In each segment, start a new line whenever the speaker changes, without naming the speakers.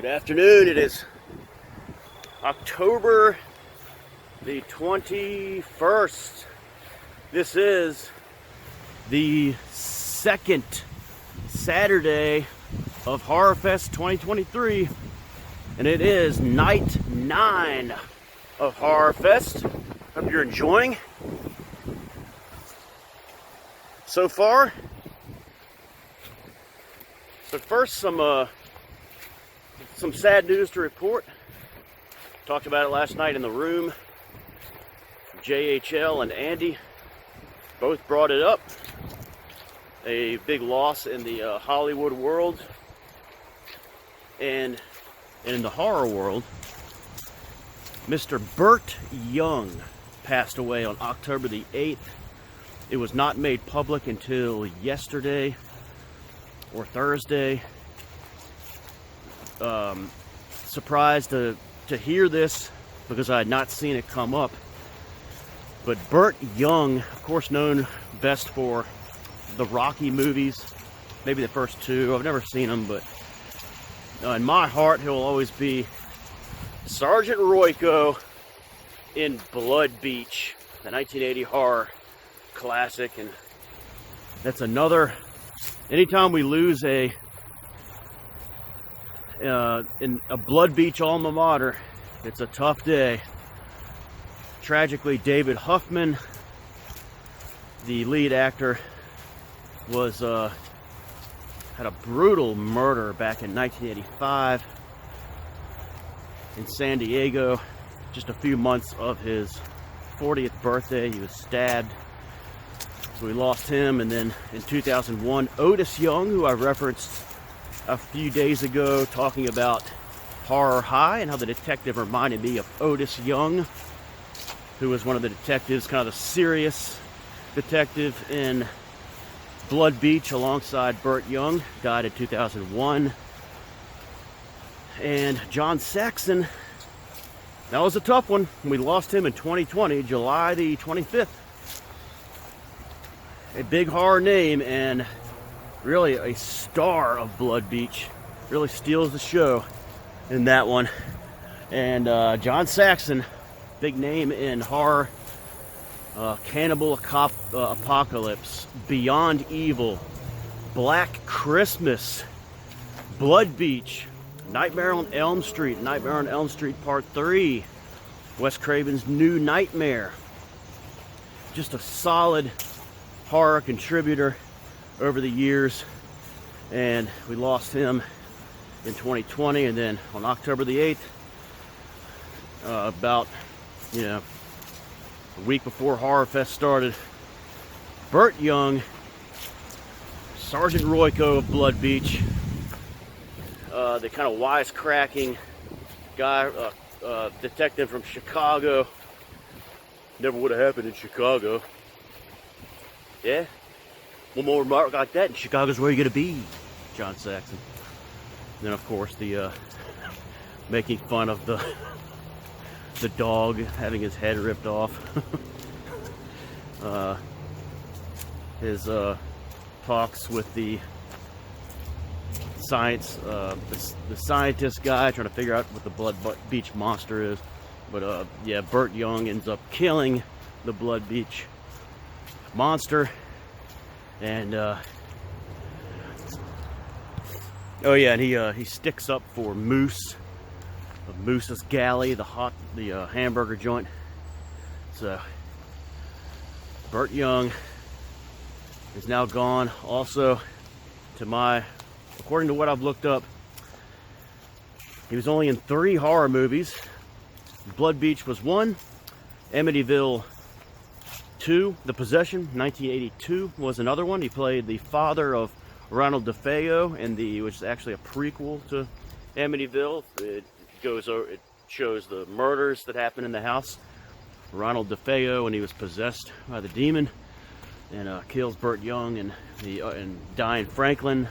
Afternoon. It is October the 21st. This is the second Saturday of Horrorfest 2023, and it is night 9 of Horrorfest. Hope you're enjoying so far. But first, some sad news to report. Talked about it last night in the room. JHL and Andy both brought it up. A big loss in the Hollywood world and in the horror world. Mr. Burt Young passed away on October the 8th. It was not made public until yesterday or Thursday. Surprised to hear this because I had not seen it come up. But Burt Young, of course known best for the Rocky movies, maybe the first two. I've never seen them, but in my heart he'll always be Sergeant Royko in Blood Beach, the 1980 horror classic. And that's another, anytime we lose in a Blood Beach alma mater, it's a tough day. Tragically, David Huffman, the lead actor, was had a brutal murder back in 1985 in San Diego. Just a few months of his 40th birthday, he was stabbed. So we lost him. And then in 2001, Otis Young, who I referenced a few days ago, talking about Horror High and how the detective reminded me of Otis Young, who was one of the detectives, kind of the serious detective in Blood Beach alongside Burt Young, died in 2001. And John Saxon, that was a tough one. We lost him in 2020, July the 25th. A big horror name and really a star of Blood Beach. Really steals the show in that one. And John Saxon, big name in horror. Cannibal Apocalypse, Beyond Evil, Black Christmas, Blood Beach, Nightmare on Elm Street, Nightmare on Elm Street Part 3, Wes Craven's New Nightmare. Just a solid horror contributor over the years, and we lost him in 2020. And then on October the 8th, about a week before Horrorfest started, Burt Young, Sergeant Royko of Blood Beach, the kind of wisecracking guy, detective from Chicago. Never would have happened in Chicago. Yeah? One more remark like that, and Chicago's where you're going to be, John Saxon. Then, of course, the making fun of the dog having his head ripped off. His talks with the scientist guy trying to figure out what the Blood Beach monster is. But yeah, Burt Young ends up killing the Blood Beach monster. And oh yeah, and he sticks up for Moose of Moose's Galley, the hamburger joint. So Burt Young is now gone. Also, according to what I've looked up, he was only in 3 horror movies. Blood Beach was 1, Amityville 2, The Possession, 1982 was another one. He played the father of Ronald DeFeo which is actually a prequel to Amityville. It shows the murders that happened in the house. Ronald DeFeo, when he was possessed by the demon, and kills Burt Young and Diane Franklin,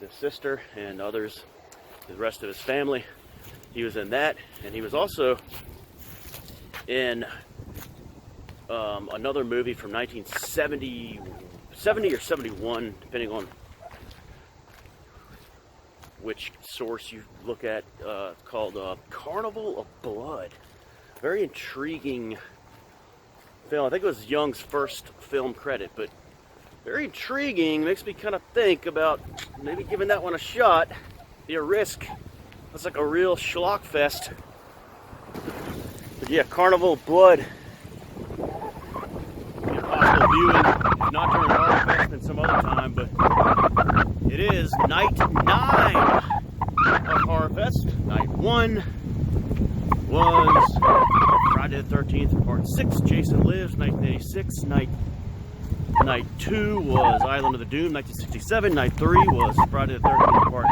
the sister, and others, the rest of his family. He was in that, and he was also in another movie from 1970 or 71, depending on which source you look at, called Carnival of Blood. Very intriguing film. I think it was Young's first film credit, but very intriguing. Makes me kind of think about maybe giving that one a shot. Be a risk. Looks like a real schlock fest. But yeah, Carnival of Blood. Possible viewing, if not during Horrorfest and some other time, but it is night 9 of Horrorfest. Night 1 was Friday the 13th, part 6, Jason Lives, 1986. Night 2 was Island of the Doom, 1967. Night 3 was Friday the 13th, part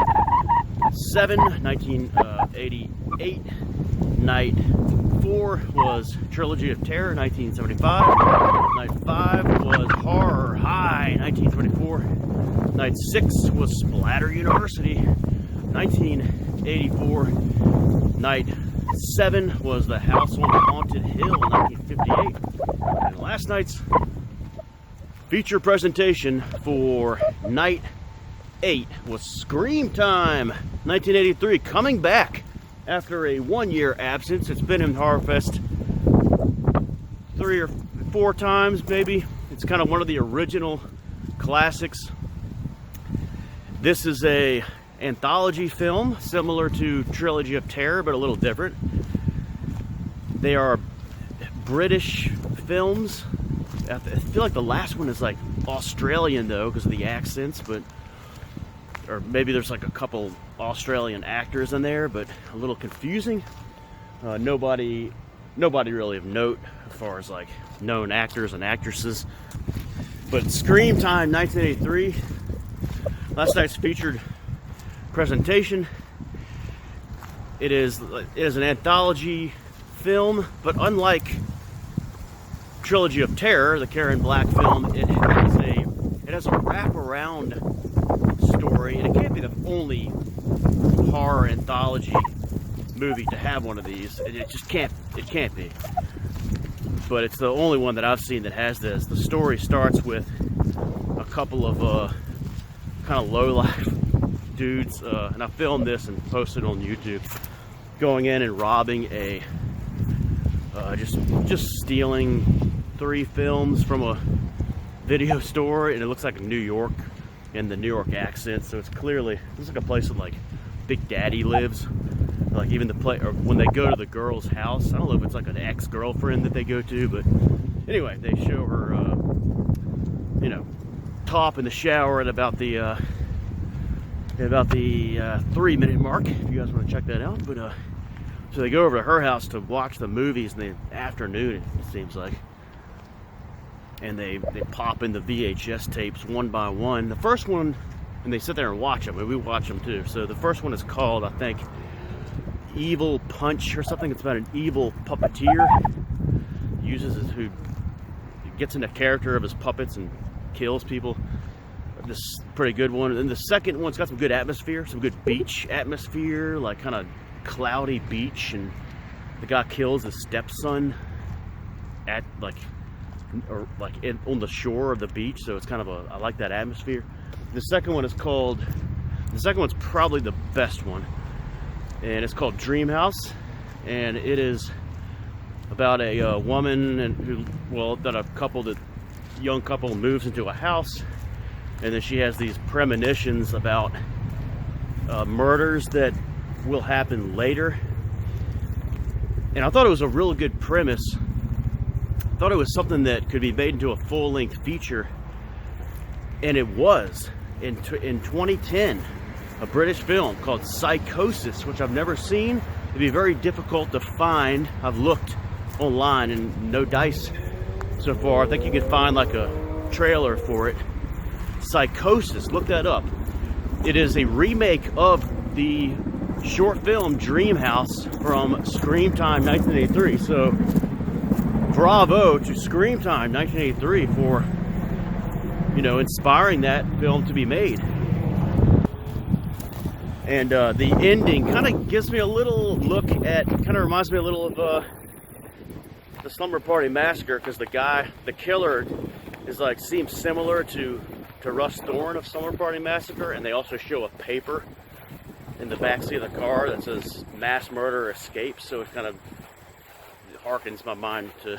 7, 1988. Night 4 was Trilogy of Terror, 1975. Night 5 was Horror High, 1924. Night 6 was Splatter University, 1984. Night 7 was The House on the Haunted Hill, 1958. And last night's feature presentation for Night 8 was Scream Time, 1983, coming back after a 1-year absence. It's been in Horrorfest 3 or 4 times, maybe. It's kind of one of the original classics. This is a anthology film, similar to Trilogy of Terror, but a little different. They are British films. I feel like the last one is like Australian though, because of the accents, but or maybe there's like a couple Australian actors in there, but a little confusing. Nobody really of note as far as like known actors and actresses. But Scream Time 1983, last night's featured presentation. It is an anthology film, but unlike Trilogy of Terror, the Karen Black film, it has a wraparound story, and it can't be the only horror anthology movie to have one of these. It just can't be. But it's the only one that I've seen that has this. The story starts with a couple of kind of low-life dudes, and I filmed this and posted on YouTube, going in and robbing a just stealing 3 films from a video store, and it looks like New York in the New York accent, so it's clearly, looks like a place that like Big Daddy lives. Like even the play, or when they go to the girl's house, I don't know if it's like an ex-girlfriend that they go to, but anyway, they show her, you know, top in the shower at about the 3-minute mark, if you guys want to check that out. But so they go over to her house to watch the movies in the afternoon, it seems like. And they pop in the VHS tapes one by one. The first one, and they sit there and watch them, and we watch them too. So the first one is called, I think, Evil Punch or something. It's about an evil puppeteer who gets in the character of his puppets and kills people. This is a pretty good one. And then the second one's got some good atmosphere, some good beach atmosphere, like kind of cloudy beach, and the guy kills his stepson at on the shore of the beach, so it's kind of I like that atmosphere. The second one's probably the best one, and it's called Dream House, and it is about a woman young couple moves into a house, and then she has these premonitions about murders that will happen later. And I thought it was a real good premise. I thought it was something that could be made into a full-length feature, and it was. In 2010, a British film called Psychosis, which I've never seen. It'd be very difficult to find. I've looked online and no dice so far. I think you could find like a trailer for it. Psychosis, look that up. It is a remake of the short film Dream House from Scream Time 1983. So bravo to Scream Time 1983 for, you know, inspiring that film to be made. And the ending kind of gives me a little look at, kind of reminds me a little of the Slumber Party Massacre, because the killer is like, seems similar to Russ Thorne of Slumber Party Massacre, and they also show a paper in the backseat of the car that says mass murder escapes, so it kind of harkens my mind to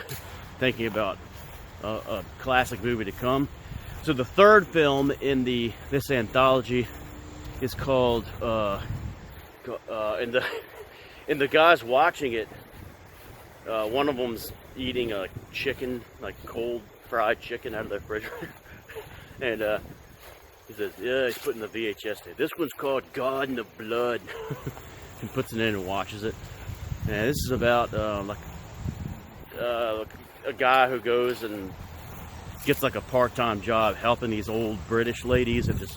thinking about a classic movie to come. So the third film in this anthology is called and the guys watching it, one of them's eating a chicken, like cold fried chicken out of the refrigerator, and he says, yeah, he's putting the VHS tape. This one's called God in the Blood. And puts it in and watches it. And this is about a guy who goes and gets like a part-time job helping these old British ladies at this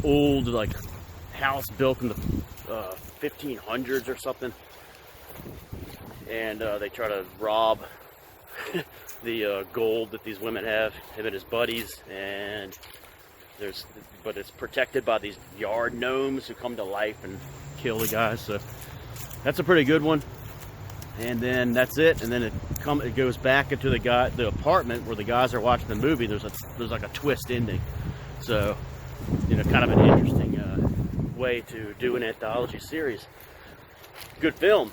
old like house built in the 1500s or something. And they try to rob the gold that these women have, him and his buddies, and but it's protected by these yard gnomes who come to life and kill the guys. So that's a pretty good one. And then that's it. And then it goes back into the apartment where the guys are watching the movie. There's like a twist ending. So, you know, kind of an interesting way to do an anthology series. Good film.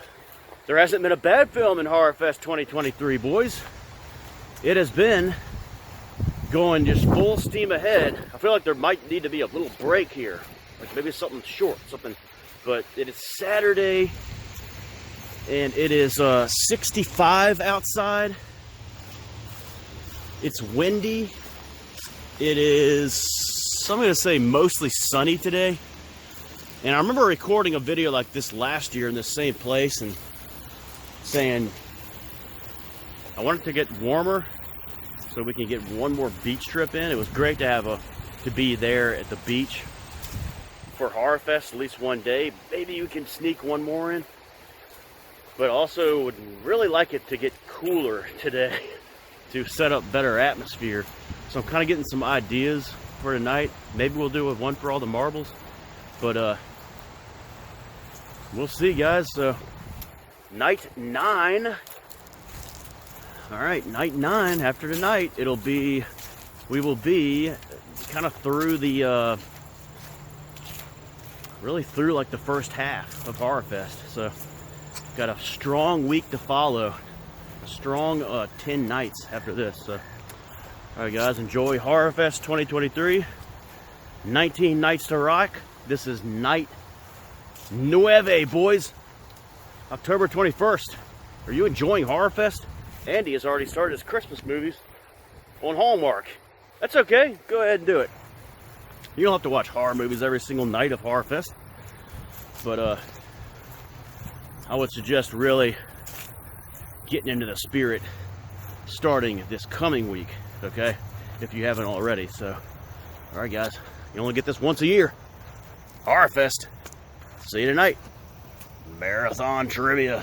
There hasn't been a bad film in Horrorfest 2023, boys. It has been going just full steam ahead. I feel like there might need to be a little break here, like maybe something short, something. But it is Saturday, and it is 65 outside. It's windy. It is, I'm going to say, mostly sunny today. And I remember recording a video like this last year in the same place and saying I wanted to get warmer so we can get one more beach trip in. It was great to be there at the beach for Horrorfest at least one day. Maybe you can sneak one more in. But also would really like it to get cooler today to set up better atmosphere. So I'm kind of getting some ideas for tonight. Maybe we'll do one for all the marbles. But we'll see, guys. So night 9. All right, night 9. After tonight, we will be kind of through really through like the first half of Horrorfest. So got a strong week to follow, a strong 10 nights after this. So, all right, guys, enjoy Horrorfest 2023. 19 nights to rock. This is night 9, boys. October 21st. Are you enjoying Horrorfest? Andy has already started his Christmas movies on Hallmark. That's okay. Go ahead and do it. You don't have to watch horror movies every single night of Horrorfest. But I would suggest really getting into the spirit starting this coming week, okay? If you haven't already. So, all right, guys. You only get this once a year. Horrorfest. See you tonight. Marathon trivia.